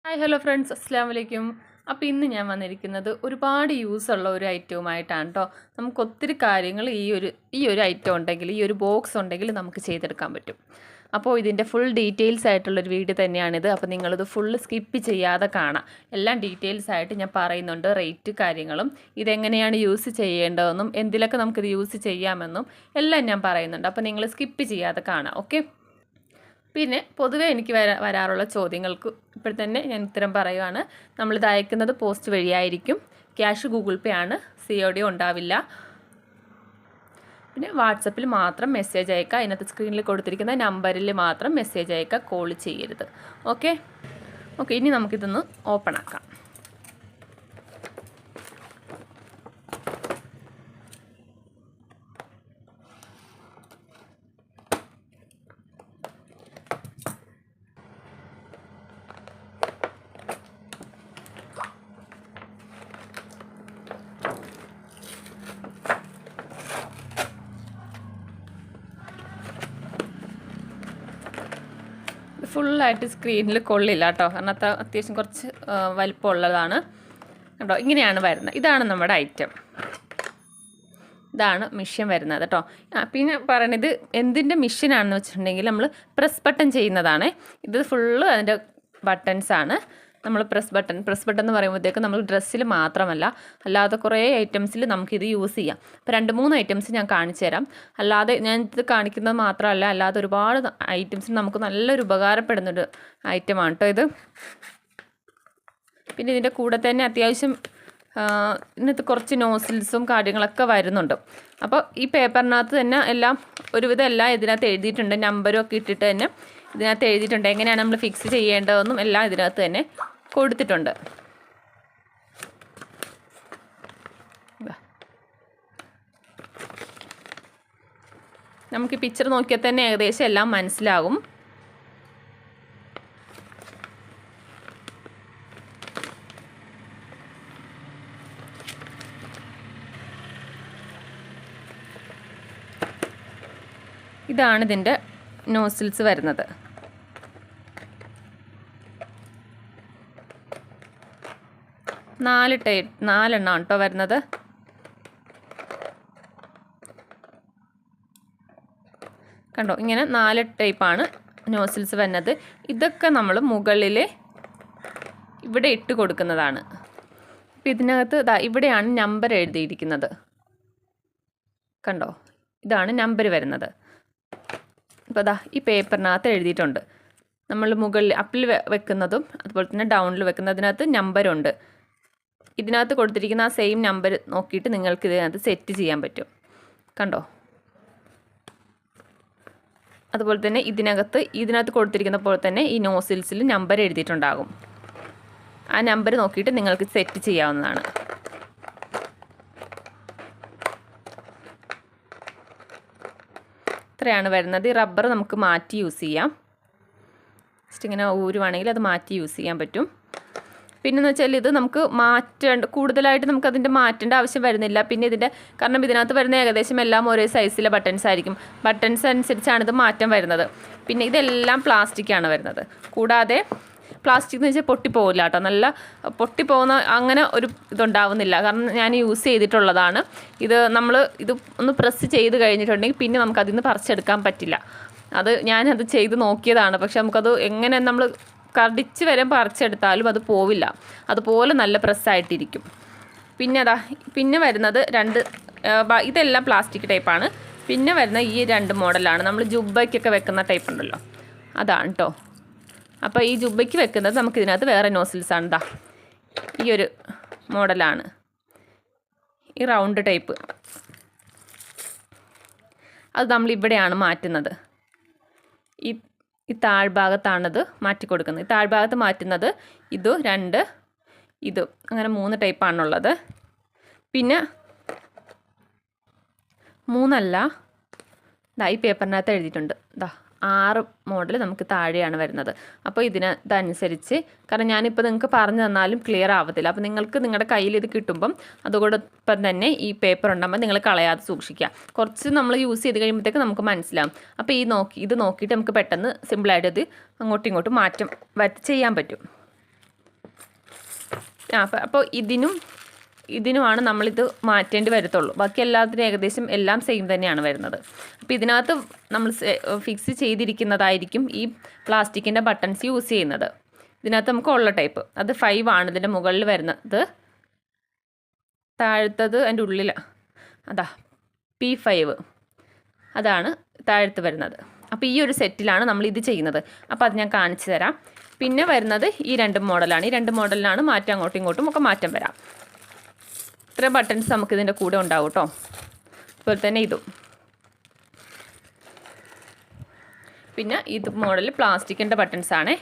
Hi hello friends, അസ്സാം വലൈക്കും. അപ്പോൾ ഇന്ന് ഞാൻ വന്നിരിക്കുന്നത് ഒരുപാട് യൂസുള്ള ഒരു ഐറ്റവുമായിട്ടാണ് കേട്ടോ. നമുക്ക് ഒത്തിരി കാര്യങ്ങൾ ഈ ഒരു ഐറ്റം ഉണ്ടെങ്കിൽ, ഈ ഒരു ബോക്സ് ഉണ്ടെങ്കിൽ നമുക്ക് ചെയ്തെടുക്കാൻ പറ്റും. അപ്പോൾ ഇതിൻ്റെ ഫുൾ ഡീറ്റെയിൽസ് ആയിട്ടുള്ളൊരു വീഡിയോ തന്നെയാണിത്. അപ്പോൾ നിങ്ങളിത് ഫുള്ള് സ്കിപ്പ് ചെയ്യാതെ കാണാം. എല്ലാം ഡീറ്റെയിൽസ് ആയിട്ട് ഞാൻ പറയുന്നുണ്ട്, റേറ്റ് കാര്യങ്ങളും ഇതെങ്ങനെയാണ് യൂസ് ചെയ്യേണ്ടതെന്നും എന്തിലൊക്കെ നമുക്കിത് യൂസ് ചെയ്യാമെന്നും എല്ലാം ഞാൻ പറയുന്നുണ്ട്. അപ്പോൾ നിങ്ങൾ സ്കിപ്പ് ചെയ്യാതെ കാണാം, ഓക്കെ. പിന്നെ പൊതുവെ എനിക്ക് വരാറുള്ള ചോദ്യങ്ങൾക്ക് ഇപ്പോൾ തന്നെ ഞാൻ ഉത്തരം പറയുകയാണ്. നമ്മളിത് അയക്കുന്നത് പോസ്റ്റ് വഴിയായിരിക്കും. ക്യാഷ് ഗൂഗിൾ പേ ആണ്, COD ഉണ്ടാവില്ല. പിന്നെ വാട്സപ്പിൽ മാത്രം മെസ്സേജ് അയക്കുക. അതിനകത്ത് സ്ക്രീനിൽ കൊടുത്തിരിക്കുന്ന നമ്പറിൽ മാത്രം മെസ്സേജ് അയക്കുക, കോൾ ചെയ്യരുത്. ഓക്കെ, ഇനി നമുക്കിതൊന്ന് ഓപ്പൺ ആക്കാം. ഫുള്ളായിട്ട് സ്ക്രീനിൽ കൊള്ളില്ല കേട്ടോ, കാരണം അത്യാവശ്യം കുറച്ച് വലിപ്പമുള്ളതാണ് കേട്ടോ. ഇങ്ങനെയാണ് വരുന്നത്. ഇതാണ് നമ്മുടെ ഐറ്റം. ഇതാണ് മിഷ്യൻ വരുന്നത് കേട്ടോ. പിന്നെ പറയണത് എന്തിൻ്റെ മിഷ്യനാണെന്ന് വെച്ചിട്ടുണ്ടെങ്കിൽ നമ്മൾ പ്രസ് ബട്ടൺ ചെയ്യുന്നതാണ്. ഇത് ഫുള്ള് അതിൻ്റെ ബട്ടൺസാണ്. നമ്മൾ പ്രസ് ബട്ടൺ എന്ന് പറയുമ്പോഴത്തേക്ക് നമ്മൾ ഡ്രസ്സിൽ മാത്രമല്ല, അല്ലാതെ കുറേ ഐറ്റംസിൽ നമുക്കിത് യൂസ് ചെയ്യാം. അപ്പോൾ 2-3 ഐറ്റംസ് ഞാൻ കാണിച്ചു തരാം. അല്ലാതെ ഞാൻ ഇത് കാണിക്കുന്നത് മാത്രമല്ല, അല്ലാതെ ഒരുപാട് ഐറ്റംസിന് നമുക്ക് നല്ലൊരു ഉപകാരപ്പെടുന്നൊരു ഐറ്റമാണ് കേട്ടോ ഇത്. പിന്നെ ഇതിൻ്റെ കൂടെ തന്നെ അത്യാവശ്യം ഇന്നത്തെ കുറച്ച് നോസിൽസും കാര്യങ്ങളൊക്കെ വരുന്നുണ്ട്. അപ്പോൾ ഈ പേപ്പറിനകത്ത് തന്നെ എല്ലാം ഒരുവിധം എല്ലാം ഇതിനകത്ത് എഴുതിയിട്ടുണ്ട്. നമ്പരും ഒക്കെ ഇട്ടിട്ട് തന്നെ ഇതിനകത്ത് എഴുതിയിട്ടുണ്ട്. എങ്ങനെയാണ് നമ്മൾ ഫിക്സ് ചെയ്യേണ്ടതെന്നും എല്ലാം ഇതിനകത്ത് തന്നെ കൊടുത്തിട്ടുണ്ട്. നമുക്ക് പിക്ചർ നോക്കിയാൽ തന്നെ ഏകദേശം എല്ലാം മനസ്സിലാകും. ഇതാണ് ഇതിൻ്റെ നോസിൽസ് വരുന്നത്. നാലെണ്ണം കേട്ടോ വരുന്നത്. കണ്ടോ, ഇങ്ങനെ 4 ടൈപ്പാണ് നോസിൽസ് വരുന്നത്. ഇതൊക്കെ നമ്മൾ മുകളിൽ ഇവിടെ ഇട്ട് കൊടുക്കുന്നതാണ്. അപ്പം ഇതിനകത്ത് ഇവിടെയാണ് നമ്പർ എഴുതിയിരിക്കുന്നത്. കണ്ടോ, ഇതാണ് നമ്പർ വരുന്നത്. അപ്പോൾ ഈ പേപ്പറിനകത്ത് എഴുതിയിട്ടുണ്ട്. നമ്മൾ മുകളിൽ അപ്പിൽ വെക്കുന്നതും അതുപോലെ തന്നെ ഡൗണിൽ വെക്കുന്നതിനകത്ത് നമ്പറുണ്ട്. ഇതിനകത്ത് കൊടുത്തിരിക്കുന്ന ആ സെയിം നമ്പർ നോക്കിയിട്ട് നിങ്ങൾക്ക് ഇതിനകത്ത് സെറ്റ് ചെയ്യാൻ പറ്റും. കണ്ടോ, അതുപോലെ തന്നെ ഇതിനകത്ത് കൊടുത്തിരിക്കുന്ന പോലെ തന്നെ ഈ നോസിൽസിൽ നമ്പർ എഴുതിയിട്ടുണ്ടാകും. ആ നമ്പർ നോക്കിയിട്ട് നിങ്ങൾക്ക് സെറ്റ് ചെയ്യാവുന്നതാണ്. ഇത്രയാണ് വരുന്നത്. ഈ റബ്ബർ നമുക്ക് മാറ്റി യൂസ് ചെയ്യാം. ജസ്റ്റ് ഇങ്ങനെ ഊരുവാണെങ്കിൽ അത് മാറ്റി യൂസ് ചെയ്യാൻ പറ്റും. പിന്നെന്ന് വെച്ചാൽ ഇത് നമുക്ക് കൂടുതലായിട്ട് നമുക്കതിൻ്റെ മാറ്റേണ്ട ആവശ്യം വരുന്നില്ല. പിന്നെ കാരണം ഇതിനകത്ത് വരുന്ന ഏകദേശം എല്ലാം ഒരേ സൈസിലെ ബട്ടൺസ് ആയിരിക്കും. ബട്ടൺസ് അനുസരിച്ചാണ് ഇത് മാറ്റം വരുന്നത്. പിന്നെ ഇതെല്ലാം പ്ലാസ്റ്റിക്കാണ് വരുന്നത്. കൂടാതെ പ്ലാസ്റ്റിക് എന്ന് വെച്ചാൽ പൊട്ടിപ്പോകില്ല കേട്ടോ. നല്ല പൊട്ടിപ്പോകുന്ന അങ്ങനെ ഒരു ഇതുണ്ടാവുന്നില്ല. കാരണം ഞാൻ യൂസ് ചെയ്തിട്ടുള്ളതാണ്. ഇത് ഒന്ന് പ്രസ് ചെയ്ത് കഴിഞ്ഞിട്ടുണ്ടെങ്കിൽ പിന്നെ നമുക്കതിൽ നിന്ന് പറിച്ചെടുക്കാൻ പറ്റില്ല. ഞാനത് ചെയ്ത് നോക്കിയതാണ്. പക്ഷെ നമുക്കത് എങ്ങനെ നമ്മൾ കടിച്ച് വരെ പറിച്ചെടുത്താലും അത് പോവില്ല. അതുപോലെ നല്ല പ്രസ്സായിട്ടിരിക്കും. പിന്നെ വരുന്നത് ഇതെല്ലാം പ്ലാസ്റ്റിക് ടൈപ്പാണ്. പിന്നെ വരുന്ന ഈ 2 മോഡലാണ്. നമ്മൾ ജുബ്ബയ്ക്കൊക്കെ വെക്കുന്ന ടൈപ്പ് ഉണ്ടല്ലോ, അതാണ് കേട്ടോ. അപ്പോൾ ഈ ജുബ്ബയ്ക്ക് വെക്കുന്നത് നമുക്ക് ഇതിനകത്ത് വേറെ നോസിൽസാണ്. ഈ ഒരു മോഡലാണ്, ഈ റൗണ്ട് ടൈപ്പ്. അത് നമ്മളിവിടെയാണ് മാറ്റുന്നത്. ഈ താഴ്ഭാഗത്താണത് മാറ്റി കൊടുക്കുന്നത്. ഈ താഴ്ഭാഗത്ത് മാറ്റുന്നത് ഇത് 2, ഇത് അങ്ങനെ 3 ടൈപ്പാണുള്ളത്. പിന്നെ 3 അല്ല, ഈ പേപ്പറിനകത്ത് എഴുതിയിട്ടുണ്ട് 6 മോഡൽ നമുക്ക് താഴെയാണ് വരുന്നത്. അപ്പോൾ ഇതനുസരിച്ച്, കാരണം ഞാനിപ്പോൾ നിങ്ങൾക്ക് പറഞ്ഞു തന്നാലും ക്ലിയർ ആവത്തില്ല. അപ്പോൾ നിങ്ങൾക്ക് നിങ്ങളുടെ കയ്യിൽ ഇത് കിട്ടുമ്പം അതോടൊപ്പം തന്നെ ഈ പേപ്പർ ഉണ്ടാകുമ്പോൾ നിങ്ങൾ കളയാതെ സൂക്ഷിക്കുക. കുറച്ച് നമ്മൾ യൂസ് ചെയ്ത് കഴിയുമ്പോഴത്തേക്ക് നമുക്ക് മനസ്സിലാവും. അപ്പോൾ ഇത് നോക്കിയിട്ട് നമുക്ക് പെട്ടെന്ന് സിമ്പിളായിട്ട് ഇത് അങ്ങോട്ടും ഇങ്ങോട്ടും മാറ്റം ചെയ്യാൻ പറ്റും. അപ്പോൾ ഇതിനുമാണ് നമ്മളിത് മാറ്റേണ്ടി വരത്തുള്ളൂ. ബാക്കി എല്ലാത്തിനും ഏകദേശം എല്ലാം സെയിം തന്നെയാണ് വരുന്നത്. അപ്പോൾ ഇതിനകത്ത് നമ്മൾ ഫിക്സ് ചെയ്തിരിക്കുന്നതായിരിക്കും ഈ പ്ലാസ്റ്റിക്കിൻ്റെ ബട്ടൺസ് യൂസ് ചെയ്യുന്നത്. ഇതിനകത്ത് നമുക്ക് ഉള്ള ടൈപ്പ് അത് 5 ആണ് ഇതിൻ്റെ മുകളിൽ വരുന്നത്. താഴത്തത് അതിൻ്റെ ഉള്ളിൽ അതാ P5 അതാണ് താഴത്ത് വരുന്നത്. അപ്പോൾ ഈ ഒരു സെറ്റിലാണ് നമ്മൾ ഇത് ചെയ്യുന്നത്. അപ്പോൾ അത് ഞാൻ കാണിച്ചു തരാം. പിന്നെ വരുന്നത് ഈ 2 മോഡലാണ്. ഈ 2 മോഡലിലാണ് മാറ്റം അങ്ങോട്ടും ഇങ്ങോട്ടും ഒക്കെ മാറ്റം വരാം. ഇത്ര ബട്ടൺസ് നമുക്ക് ഇതിൻ്റെ കൂടെ ഉണ്ടാവും കേട്ടോ. അതുപോലെ തന്നെ ഇതും. പിന്നെ ഇത് മോഡൽ പ്ലാസ്റ്റിക്കിൻ്റെ ബട്ടൺസാണ്.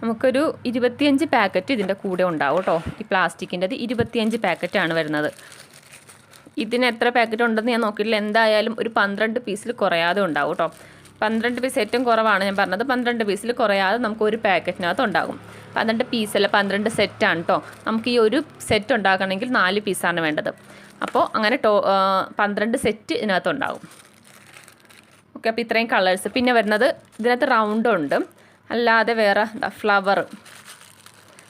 നമുക്കൊരു 25 പാക്കറ്റ് ഇതിൻ്റെ കൂടെ ഉണ്ടാവും കേട്ടോ. ഈ പ്ലാസ്റ്റിക്കിൻ്റെത് 25 പാക്കറ്റാണ് വരുന്നത്. ഇതിന് എത്ര പാക്കറ്റ് ഉണ്ടെന്ന് ഞാൻ നോക്കിയിട്ടില്ല. എന്തായാലും ഒരു 12 പീസിൽ കുറയാതെ ഉണ്ടാവും കേട്ടോ. 12 പീസ് ഏറ്റവും കുറവാണ് ഞാൻ പറഞ്ഞത്. 12 പീസിൽ കുറയാതെ നമുക്ക് ഒരു പാക്കറ്റിനകത്ത് ഉണ്ടാകും. 12 പീസല്ല 12 സെറ്റാണ് കേട്ടോ. നമുക്ക് ഈ ഒരു സെറ്റ് ഉണ്ടാക്കണമെങ്കിൽ 4 പീസാണ് വേണ്ടത്. അപ്പോൾ അങ്ങനെ 12 സെറ്റ് ഇതിനകത്തുണ്ടാകും. ഓക്കെ, അപ്പോൾ ഇത്രയും കളേഴ്സ്. പിന്നെ വരുന്നത് ഇതിനകത്ത് റൗണ്ടുണ്ട്, അല്ലാതെ വേറെ ഫ്ലവർ.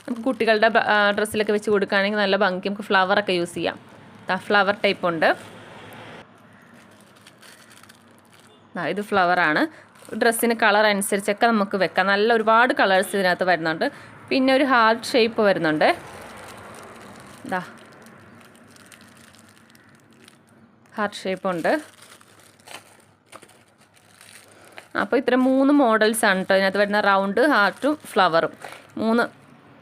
നമുക്ക് കുട്ടികളുടെ ഡ്രസ്സിലൊക്കെ വെച്ച് കൊടുക്കുകയാണെങ്കിൽ നല്ല ഭംഗി. നമുക്ക് ഫ്ലവറൊക്കെ യൂസ് ചെയ്യാം. ഫ്ലവർ ടൈപ്പ് ഉണ്ട്. ഇത് ഫ്ലവറാണ്. ഡ്രസ്സിന് കളർ അനുസരിച്ചൊക്കെ നമുക്ക് വെക്കാം. നല്ല ഒരുപാട് കളേഴ്സ് ഇതിനകത്ത് വരുന്നുണ്ട്. പിന്നെ ഒരു ഹാർട്ട് ഷേപ്പ് വരുന്നുണ്ട്. ഇതാ ഹാർട്ട് ഷേപ്പ് ഉണ്ട്. അപ്പോൾ ഇത്ര 3 മോഡൽസാണ് കേട്ടോ ഇതിനകത്ത് വരുന്ന. റൗണ്ട്, ഹാർട്ടും ഫ്ലവറും 3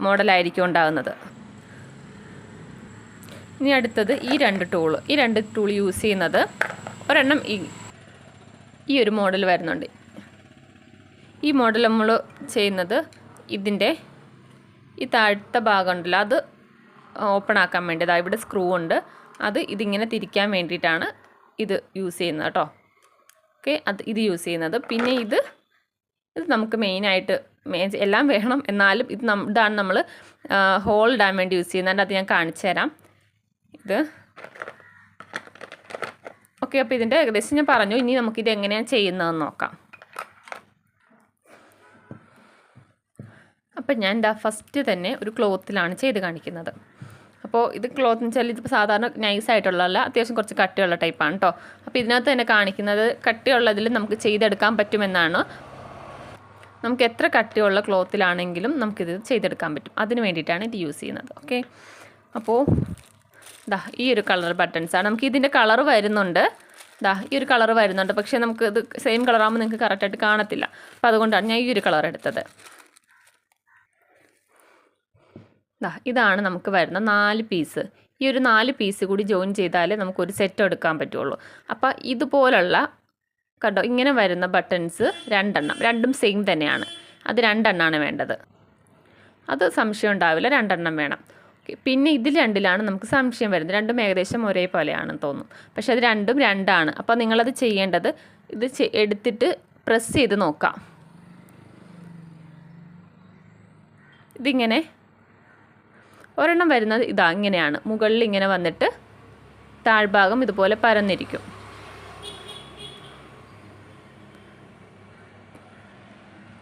മോഡലായിരിക്കും ഉണ്ടാകുന്നത്. ഇനി അടുത്തത് ഈ 2 ടൂൾ യൂസ് ചെയ്യുന്നത്. ഒരെണ്ണം ഈ ഒരു മോഡൽ വരുന്നുണ്ട്. ഈ മോഡൽ നമ്മൾ ചെയ്യുന്നത് ഇതിൻ്റെ ഈ താഴത്തെ ഭാഗം ഉണ്ടല്ലോ അത് ഓപ്പൺ ആക്കാൻ വേണ്ടി. അതായത് ഇവിടെ സ്ക്രൂ ഉണ്ട്. ഇതിങ്ങനെ തിരിക്കാൻ വേണ്ടിയിട്ടാണ് ഇത് യൂസ് ചെയ്യുന്നത് കേട്ടോ. ഓക്കെ, ഇത് യൂസ് ചെയ്യുന്നത്. പിന്നെ ഇത് നമുക്ക് മെയിനായിട്ട് എല്ലാം വേണം, എന്നാലും ഇതാണ് നമ്മൾ ഹോൾ ഇടാൻ വേണ്ടി യൂസ് ചെയ്യുന്നത്. അത് ഞാൻ കാണിച്ചു തരാം. ഇത് ഓക്കെ. അപ്പോൾ ഇതിൻ്റെ ഏകദേശം ഞാൻ പറഞ്ഞു. ഇനി നമുക്കിത് എങ്ങനെയാണ് ചെയ്യുന്നതെന്ന് നോക്കാം. അപ്പം ഞാൻ ഫസ്റ്റ് തന്നെ ഒരു ക്ലോത്തിലാണ് ചെയ്ത് കാണിക്കുന്നത്. അപ്പോൾ ഇത് ക്ലോത്ത് എന്ന് വെച്ചാൽ ഇതിപ്പോൾ സാധാരണ നൈസായിട്ടുള്ളതല്ല, അത്യാവശ്യം കുറച്ച് കട്ടിയുള്ള ടൈപ്പാണ് കേട്ടോ. അപ്പോൾ ഇതിനകത്ത് തന്നെ കാണിക്കുന്നത് കട്ടിയുള്ളതിൽ നമുക്ക് ചെയ്തെടുക്കാൻ പറ്റുമെന്നാണ്. നമുക്ക് എത്ര കട്ടിയുള്ള ക്ലോത്തിലാണെങ്കിലും നമുക്കിത് ചെയ്തെടുക്കാൻ പറ്റും. അതിന് വേണ്ടിയിട്ടാണ് ഇത് യൂസ് ചെയ്യുന്നത്. ഓക്കെ, അപ്പോൾ ഈ ഒരു കളർ ബട്ടൺസാണ്. നമുക്ക് ഇതിൻ്റെ കളർ വരുന്നുണ്ട്. ഈ ഒരു കളർ വരുന്നുണ്ട്. പക്ഷേ നമുക്ക് ഇത് സെയിം കളറാകുമ്പോൾ നിങ്ങൾക്ക് കറക്റ്റായിട്ട് കാണത്തില്ല. അപ്പോൾ അതുകൊണ്ടാണ് ഞാൻ ഈ ഒരു കളർ എടുത്തത്. ഇതാണ് നമുക്ക് വരുന്ന 4 പീസ്. ഈ ഒരു 4 പീസ് കൂടി ജോയിൻ ചെയ്താലേ നമുക്കൊരു സെറ്റ് എടുക്കാൻ പറ്റുള്ളൂ. അപ്പോൾ ഇതുപോലുള്ള കണ്ടോ ഇങ്ങനെ വരുന്ന ബട്ടൺസ് 2 എണ്ണം, രണ്ടും സെയിം തന്നെയാണ്. അത് 2 എണ്ണമാണ് വേണ്ടത്. അത് സംശയം ഉണ്ടാവില്ല, 2 എണ്ണം വേണം. പിന്നെ ഇതിൽ 2ലാണ് നമുക്ക് സംശയം വരുന്നത്. രണ്ടും ഏകദേശം ഒരേപോലെയാണെന്ന് തോന്നും. പക്ഷെ അത് രണ്ടും 2ആണ്. അപ്പോൾ നിങ്ങളത് ചെയ്യേണ്ടത് ഇത് എടുത്തിട്ട് പ്രസ് ചെയ്ത് നോക്കാം. ഇതിങ്ങനെ ഒരെണ്ണം വരുന്നത് ഇങ്ങനെയാണ്. മുകളിൽ ഇങ്ങനെ വന്നിട്ട് താഴ്ഭാഗം ഇതുപോലെ പരന്നിരിക്കും.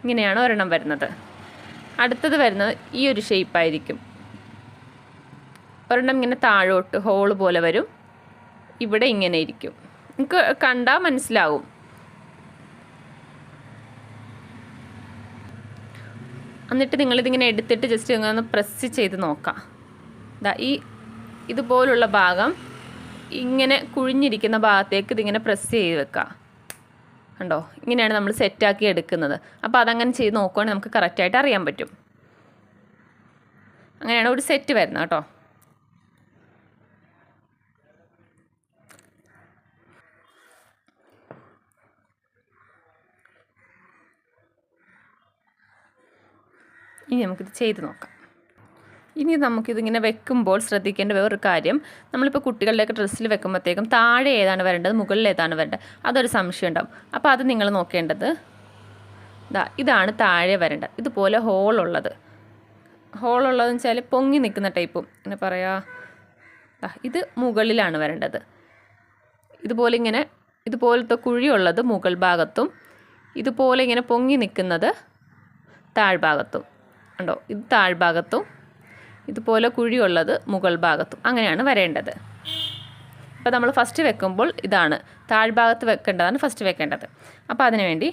ഇങ്ങനെയാണ് ഒരെണ്ണം വരുന്നത്. അടുത്തത് വരുന്നത് ഈ ഒരു ഷേപ്പായിരിക്കും. ഒരെണ്ണം ഇങ്ങനെ താഴോട്ട് ഹോള് പോലെ വരും. ഇവിടെ ഇങ്ങനെ ഇരിക്കും. നിങ്ങൾക്ക് കണ്ടാൽ മനസ്സിലാവും. എന്നിട്ട് നിങ്ങളിതിങ്ങനെ എടുത്തിട്ട് ജസ്റ്റ് ഇങ്ങനെ പ്രസ് ചെയ്ത് നോക്കാം. ഇതുപോലുള്ള ഭാഗം ഇങ്ങനെ കുഴിഞ്ഞിരിക്കുന്ന ഭാഗത്തേക്ക് ഇതിങ്ങനെ പ്രസ് ചെയ്ത് വെക്കുക. കണ്ടോ, ഇങ്ങനെയാണ് നമ്മൾ സെറ്റാക്കി എടുക്കുന്നത്. അപ്പോൾ അതങ്ങനെ ചെയ്ത് നോക്കുവാണെങ്കിൽ നമുക്ക് കറക്റ്റായിട്ട് അറിയാൻ പറ്റും. അങ്ങനെയാണ് ഒരു സെറ്റ് വരുന്നത് കേട്ടോ. ഇനി നമുക്കിത് ചെയ്ത് നോക്കാം. ഇനി നമുക്കിതിങ്ങനെ വെക്കുമ്പോൾ ശ്രദ്ധിക്കേണ്ട വേറൊരു കാര്യം, നമ്മളിപ്പോൾ കുട്ടികളുടെയൊക്കെ ഡ്രസ്സിൽ വെക്കുമ്പോഴത്തേക്കും താഴെ ഏതാണ് വരേണ്ടത്, മുകളിൽ ഏതാണ് വരേണ്ടത്, അതൊരു സംശയം ഉണ്ടാവും. അപ്പോൾ അത് നിങ്ങൾ നോക്കേണ്ടത് ഇതാണ് താഴെ വരേണ്ടത്. ഇതുപോലെ ഹോളുള്ളതെന്ന് വെച്ചാൽ പൊങ്ങി നിൽക്കുന്ന ടൈപ്പും എന്താ പറയുക, ഇത് മുകളിലാണ് വരേണ്ടത്. ഇതുപോലത്തെ കുഴിയുള്ളത് മുകൾ ഭാഗത്തും, ഇതുപോലെ ഇങ്ങനെ പൊങ്ങി നിൽക്കുന്നത് താഴ്ഭാഗത്തും. ഉണ്ടോ, ഇത് താഴ്ഭാഗത്തും ഇതുപോലെ കുഴിയുള്ളത് മുകൾ ഭാഗത്തും അങ്ങനെയാണ് വരേണ്ടത്. അപ്പോൾ നമ്മൾ ഫസ്റ്റ് വെക്കുമ്പോൾ ഇതാണ് താഴ്ഭാഗത്ത് വെക്കേണ്ടതാണ് ഫസ്റ്റ് വെക്കേണ്ടത്. അപ്പോൾ അതിനുവേണ്ടി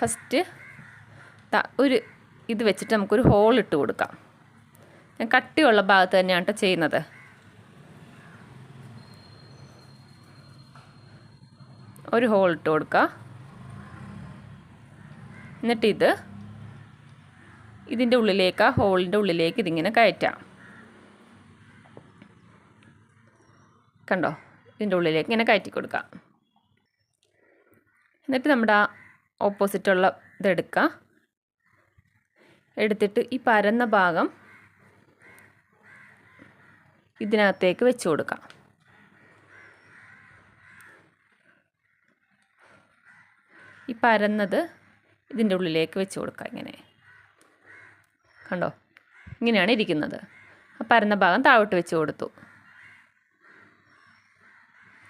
ഫസ്റ്റ് ഒരു ഇത് വെച്ചിട്ട് നമുക്കൊരു ഹോൾ ഇട്ട് കൊടുക്കാം. ഞാൻ കട്ടിയുള്ള ഭാഗത്ത് തന്നെയാണ് കേട്ടോ ചെയ്യുന്നത്. ഒരു ഹോൾ ഇട്ട് കൊടുക്കുക. എന്നിട്ട് ഇതിൻ്റെ ഉള്ളിലേക്ക് ആ ഹോളിൻ്റെ ഉള്ളിലേക്ക് ഇതിങ്ങനെ കയറ്റാം. കണ്ടോ, ഇതിൻ്റെ ഉള്ളിലേക്ക് ഇങ്ങനെ കയറ്റി കൊടുക്കാം. എന്നിട്ട് നമ്മുടെ ആ ഓപ്പോസിറ്റുള്ള ഇതെടുക്കുക. എടുത്തിട്ട് ഈ പരന്ന ഭാഗം ഇതിനകത്തേക്ക് വെച്ച് കൊടുക്കാം. ഈ പരന്നത് ഇതിൻ്റെ ഉള്ളിലേക്ക് വെച്ച് കൊടുക്കുക. ഇങ്ങനെ കണ്ടോ, ഇങ്ങനെയാണ് ഇരിക്കുന്നത്. ആ പരന്ന ഭാഗം താഴോട്ട് വെച്ച് കൊടുത്തു.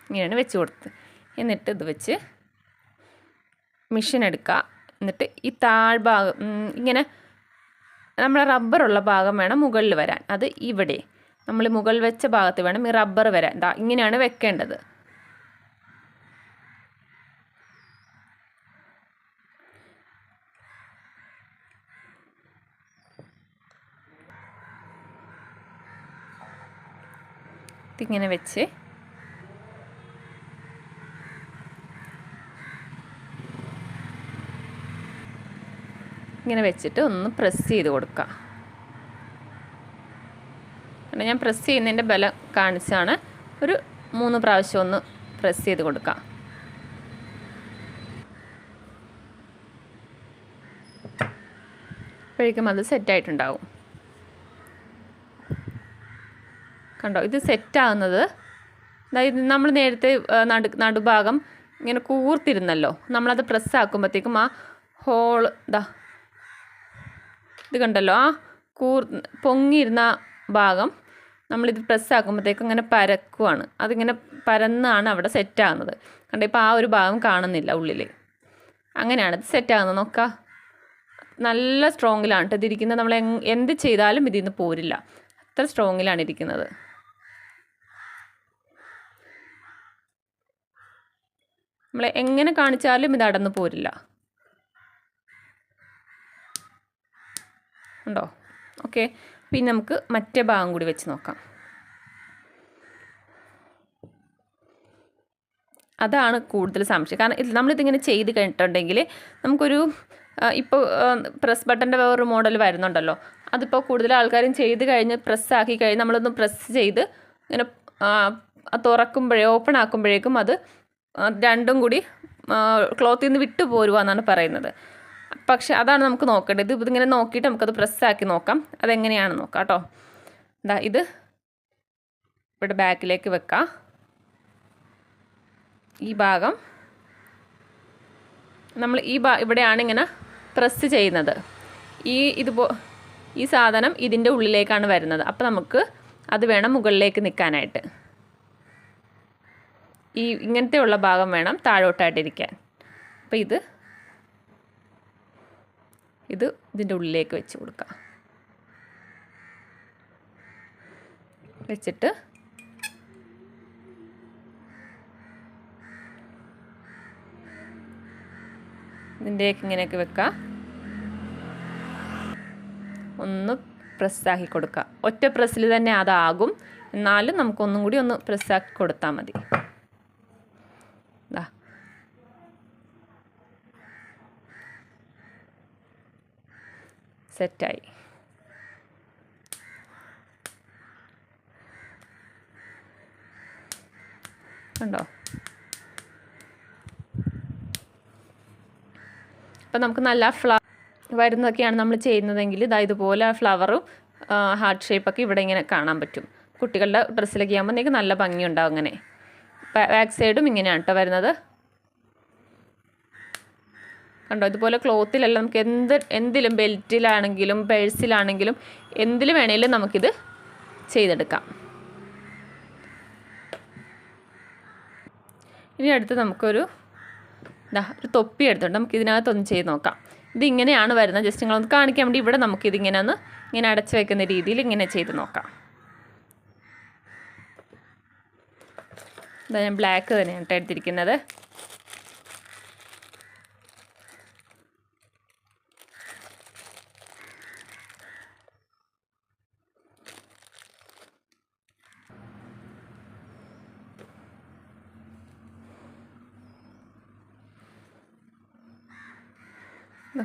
ഇങ്ങനെയാണ് വെച്ച് കൊടുത്ത്. എന്നിട്ട് ഇത് വെച്ച് മെഷീൻ എടുക്കുക. എന്നിട്ട് ഈ താഴ്ഭാഗം ഇങ്ങനെ നമ്മുടെ റബ്ബറുള്ള ഭാഗം വേണം മുകളിൽ വരാൻ. അത് ഇവിടെ നമ്മൾ മുകളിൽ വെച്ച ഭാഗത്ത് വേണം ഈ റബ്ബർ വരാൻ. ഇങ്ങനെയാണ് വെക്കേണ്ടത്. ഇതിങ്ങനെ വെച്ച് ഇങ്ങനെ വെച്ചിട്ട് ഒന്ന് പ്രസ് ചെയ്ത് കൊടുക്കുക. ഞാൻ പ്രസ് ചെയ്യുന്നതിൻ്റെ ബലം കാണിച്ചാണ്. ഒരു 3 പ്രാവശ്യം ഒന്ന് പ്രസ് ചെയ്ത് കൊടുക്കുക. അപ്പോഴേക്കും അത് സെറ്റായിട്ടുണ്ടാവും. കണ്ടോ, ഇത് സെറ്റാകുന്നത് ഇത് നമ്മൾ നേരത്തെ നടുഭാഗം ഇങ്ങനെ കൂർത്തിരുന്നല്ലോ. നമ്മളത് പ്രസ്സാക്കുമ്പോഴത്തേക്കും ആ ഹോൾ ഇത് കണ്ടല്ലോ, ആ പൊങ്ങിയിരുന്ന ഭാഗം നമ്മളിത് പ്രസ്സാക്കുമ്പോഴത്തേക്കും ഇങ്ങനെ പരക്കുവാണ്. അതിങ്ങനെ പരന്നാണ് അവിടെ സെറ്റാകുന്നത്. കണ്ടോ, ഇപ്പോൾ ആ ഒരു ഭാഗം കാണുന്നില്ല ഉള്ളിൽ. അങ്ങനെയാണ് ഇത് സെറ്റാകുന്നത്. നോക്കാം, നല്ല സ്ട്രോങ്ങിലാണ് കേട്ടോ ഇതിരിക്കുന്നത്. നമ്മൾ എന്ത് ചെയ്താലും ഇതിൽ നിന്ന് പോരില്ല. അത്ര സ്ട്രോങ്ങിലാണ് ഇരിക്കുന്നത്. നമ്മൾ എങ്ങനെ കാണിച്ചാലും ഇത് അടന്നു പോരില്ല. ഉണ്ടോ? ഓക്കെ. പിന്നെ നമുക്ക് മറ്റേ ഭാഗം കൂടി വെച്ച് നോക്കാം. അതാണ് കൂടുതൽ സംശയം. കാരണം നമ്മളിതിങ്ങനെ ചെയ്ത് കഴിഞ്ഞിട്ടുണ്ടെങ്കിൽ നമുക്കൊരു ഇപ്പോൾ പ്രസ് ബട്ടൻ്റെ വേറൊരു മോഡൽ വരുന്നുണ്ടല്ലോ. അതിപ്പോൾ കൂടുതൽ ആൾക്കാരും ചെയ്ത് കഴിഞ്ഞ് പ്രസ്സാക്കി കഴിഞ്ഞ് നമ്മളൊന്ന് പ്രസ് ചെയ്ത് ഇങ്ങനെ ഓപ്പൺ ആക്കുമ്പോഴേക്കും അത് രണ്ടും കൂടി ക്ലോത്തിൽ നിന്ന് വിട്ടു പോരുക എന്നാണ് പറയുന്നത്. പക്ഷെ അതാണ് നമുക്ക് നോക്കേണ്ടത്. ഇതിങ്ങനെ നോക്കിയിട്ട് നമുക്കത് പ്രസ്സാക്കി നോക്കാം. അതെങ്ങനെയാണെന്ന് നോക്കാം കേട്ടോ. ഇത് ഇവിടെ ബാക്കിലേക്ക് വെക്കാം. ഈ ഭാഗം നമ്മൾ ഇവിടെയാണ് ഇങ്ങനെ പ്രസ് ചെയ്യുന്നത്. ഈ സാധനം ഇതിൻ്റെ ഉള്ളിലേക്കാണ് വരുന്നത്. അപ്പോൾ നമുക്ക് അത് വേണം മുകളിലേക്ക് നിൽക്കാനായിട്ട്. ഇങ്ങനത്തെ ഉള്ള ഭാഗം വേണം താഴോട്ടായിട്ടിരിക്കാൻ. അപ്പോൾ ഇതിൻ്റെ ഉള്ളിലേക്ക് വെച്ച് കൊടുക്കാം. വെച്ചിട്ട് ഇതിൻ്റെയൊക്കെ ഇങ്ങനെയൊക്കെ വെക്കാം. ഒന്ന് പ്രസ്സാക്കി കൊടുക്കുക. ഒറ്റ പ്രസ്സിൽ തന്നെ അതാകും. എന്നാലും നമുക്കൊന്നും കൂടി ഒന്ന് പ്രസ്സാക്കി കൊടുത്താൽ മതി. സെറ്റായി. കണ്ടോ? അപ്പം നമുക്ക് നല്ല വരുന്നതൊക്കെയാണ് നമ്മൾ ചെയ്യുന്നതെങ്കിൽ ഇതുപോലെ ഫ്ലവറും ഹാർട്ട് ഷേപ്പൊക്കെ ഇവിടെ ഇങ്ങനെ കാണാൻ പറ്റും. കുട്ടികളുടെ ഡ്രസ്സിലൊക്കെ ആകുമ്പോഴത്തേക്ക് നല്ല ഭംഗിയുണ്ടാവും. അങ്ങനെ ബാക്ക് സൈഡും ഇങ്ങനെയാണ് കേട്ടോ വരുന്നത്. കണ്ടോ? ഇതുപോലെ ക്ലോത്തിലെല്ലാം നമുക്ക് എന്തിലും ബെൽറ്റിലാണെങ്കിലും പേഴ്സിലാണെങ്കിലും എന്തിലും വേണമെങ്കിലും നമുക്കിത് ചെയ്തെടുക്കാം. ഇനി അടുത്ത് നമുക്കൊരു തൊപ്പി എടുത്തിട്ടുണ്ട്. നമുക്ക് ഇതിനകത്തൊന്ന് ചെയ്ത് നോക്കാം. ഇതിങ്ങനെയാണ് വരുന്നത്. ജസ്റ്റ് നിങ്ങളൊന്ന് കാണിക്കാൻ വേണ്ടി ഇവിടെ നമുക്കിതിങ്ങനെ ഇങ്ങനെ അടച്ച് വെക്കുന്ന രീതിയിൽ ഇങ്ങനെ ചെയ്ത് നോക്കാം. ഇതാ ഞാൻ ബ്ലാക്ക് തന്നെയാണ് കേട്ടോ എടുത്തിരിക്കുന്നത്.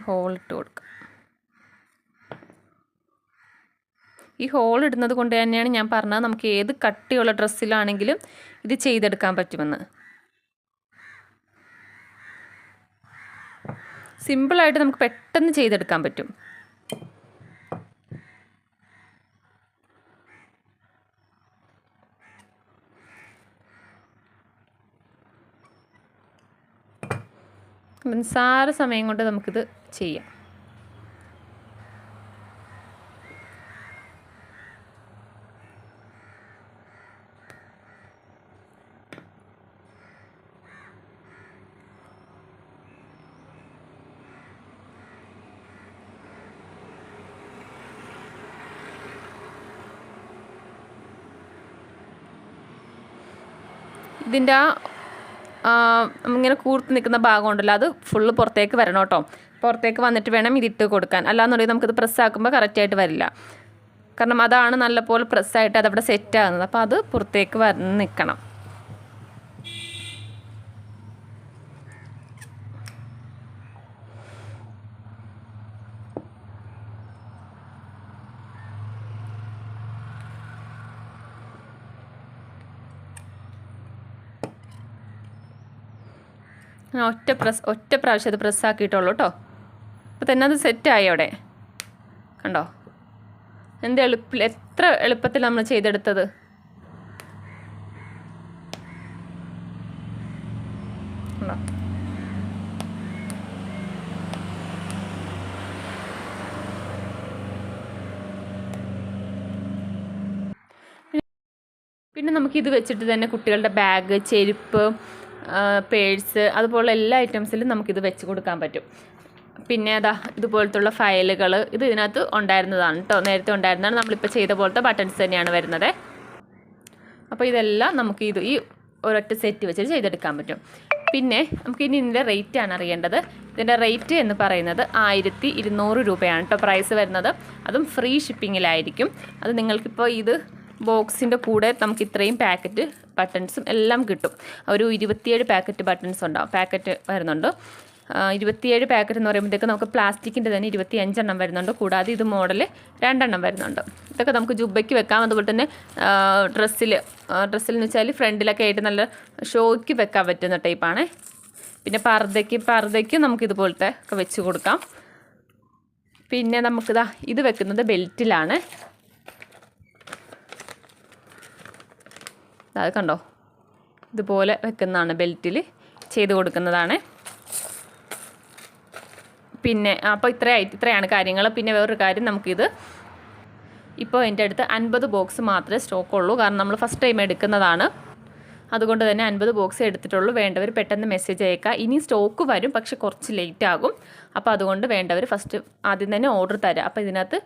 ഹോൾ ഇട്ട് കൊടുക്കാം. ഈ ഹോൾ ഇടുന്നത് കൊണ്ട് തന്നെയാണ് ഞാൻ പറഞ്ഞത് നമുക്ക് ഏത് കട്ടിയുള്ള ഡ്രസ്സിലാണെങ്കിലും ഇത് ചെയ്തെടുക്കാൻ പറ്റുമെന്ന്. സിമ്പിളായിട്ട് നമുക്ക് പെട്ടെന്ന് ചെയ്തെടുക്കാൻ പറ്റും. നിസ്സാര സമയം കൊണ്ട് നമുക്കിത് ചെയ്യാം. ഇതിൻ്റെ ഇങ്ങനെ കൂർത്ത് നിൽക്കുന്ന ഭാഗം ഉണ്ടല്ലോ അത് ഫുള്ള് പുറത്തേക്ക് വരണം കേട്ടോ. പുറത്തേക്ക് വന്നിട്ട് വേണം ഇതിട്ട് കൊടുക്കാൻ. അല്ലാന്നുണ്ടെങ്കിൽ നമുക്കിത് പ്രസ്സാക്കുമ്പോൾ കറക്റ്റായിട്ട് വരില്ല. കാരണം അതാണ് നല്ലപോലെ പ്രസ്സായിട്ട് അതവിടെ സെറ്റ് ആകുന്നത്. അപ്പോൾ അത് പുറത്തേക്ക് വന്ന് നിൽക്കണം. ഒറ്റ പ്രാവശ്യം അത് പ്രസ്സാക്കിയിട്ടുള്ളൂ കേട്ടോ. അപ്പോൾ തന്നെ അത് സെറ്റായി അവിടെ കണ്ടോ. എത്ര എളുപ്പത്തിൽ നമ്മൾ ചെയ്തെടുത്തത്. കണ്ടോ. പിന്നെ നമുക്കിത് വെച്ചിട്ട് തന്നെ കുട്ടികളുടെ ബാഗ്, ചെരുപ്പ്, പേഴ്സ് അതുപോലെ എല്ലാ ഐറ്റംസിലും നമുക്കിത് വെച്ച് കൊടുക്കാൻ പറ്റും. പിന്നെ അതാ ഇതുപോലത്തുള്ള ഫയലുകൾ ഇത് ഇതിനകത്ത് ഉണ്ടായിരുന്നതാണ് കേട്ടോ. നേരത്തെ ഉണ്ടായിരുന്നതാണ്. നമ്മളിപ്പോൾ ചെയ്ത പോലത്തെ ബട്ടൺസ് തന്നെയാണ് വരുന്നത്. അപ്പോൾ ഇതെല്ലാം നമുക്ക് ഈ ഒരൊറ്റ സെറ്റ് വെച്ചിട്ട് ചെയ്തെടുക്കാൻ പറ്റും. പിന്നെ നമുക്കിനി ഇതിൻ്റെ റേറ്റാണ് അറിയേണ്ടത്. ഇതിൻ്റെ റേറ്റ് എന്ന് പറയുന്നത് 1200 രൂപയാണ് കേട്ടോ പ്രൈസ് വരുന്നത്. അതും ഫ്രീ ഷിപ്പിങ്ങിലായിരിക്കും. അത് നിങ്ങൾക്കിപ്പോൾ ഇത് ബോക്സിൻ്റെ കൂടെ നമുക്ക് ഇത്രയും പാക്കറ്റ് ബട്ടൺസും എല്ലാം കിട്ടും. ഒരു 27 പാക്കറ്റ് ബട്ടൺസ് ഉണ്ടാവും. പാക്കറ്റ് വരുന്നുണ്ട്. 27 പാക്കറ്റ് എന്ന് പറയുമ്പോഴത്തേക്ക് നമുക്ക് പ്ലാസ്റ്റിക്കിൻ്റെ തന്നെ 25 എണ്ണം വരുന്നുണ്ട്. കൂടാതെ ഇത് മോഡൽ 2 എണ്ണം വരുന്നുണ്ട്. ഇതൊക്കെ നമുക്ക് ജുബയ്ക്ക് വെക്കാം. അതുപോലെ തന്നെ ഡ്രസ്സിൽ എന്ന് വെച്ചാൽ ഫ്രണ്ടിലൊക്കെ ആയിട്ട് നല്ല ഷോയ്ക്ക് വെക്കാൻ പറ്റുന്ന ടൈപ്പാണ്. പിന്നെ പർദ്ദയ്ക്ക് നമുക്കിതുപോലത്തെ ഒക്കെ വെച്ച് കൊടുക്കാം. പിന്നെ നമുക്കിതാ ഇത് വെക്കുന്നത് ബെൽറ്റിലാണ്. അത് കണ്ടോ, ഇതുപോലെ വെക്കുന്നതാണ്. ബെൽറ്റിൽ ചെയ്ത് കൊടുക്കുന്നതാണ്. പിന്നെ അപ്പോൾ ഇത്രയാണ് കാര്യങ്ങൾ. പിന്നെ വേറൊരു കാര്യം, നമുക്കിത് ഇപ്പോൾ എൻ്റെ അടുത്ത് 50 ബോക്സ് മാത്രമേ സ്റ്റോക്കുള്ളൂ. കാരണം നമ്മൾ ഫസ്റ്റ് ടൈം എടുക്കുന്നതാണ്. അതുകൊണ്ട് തന്നെ 50 ബോക്സ് എടുത്തിട്ടുള്ളൂ. വേണ്ടവർ പെട്ടെന്ന് മെസ്സേജ് അയക്കുക. ഇനി സ്റ്റോക്ക് വരും, പക്ഷെ കുറച്ച് ലേറ്റ് ആകും. അപ്പോൾ അതുകൊണ്ട് വേണ്ടവർ ഫസ്റ്റ് ആദ്യം തന്നെ ഓർഡർ തരാം. അപ്പോൾ ഇതിനകത്ത്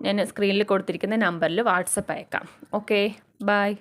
ഞാൻ സ്ക്രീനിൽ കൊടുത്തിരിക്കുന്ന നമ്പറിൽ വാട്സപ്പ് അയക്കാം. Okay, by.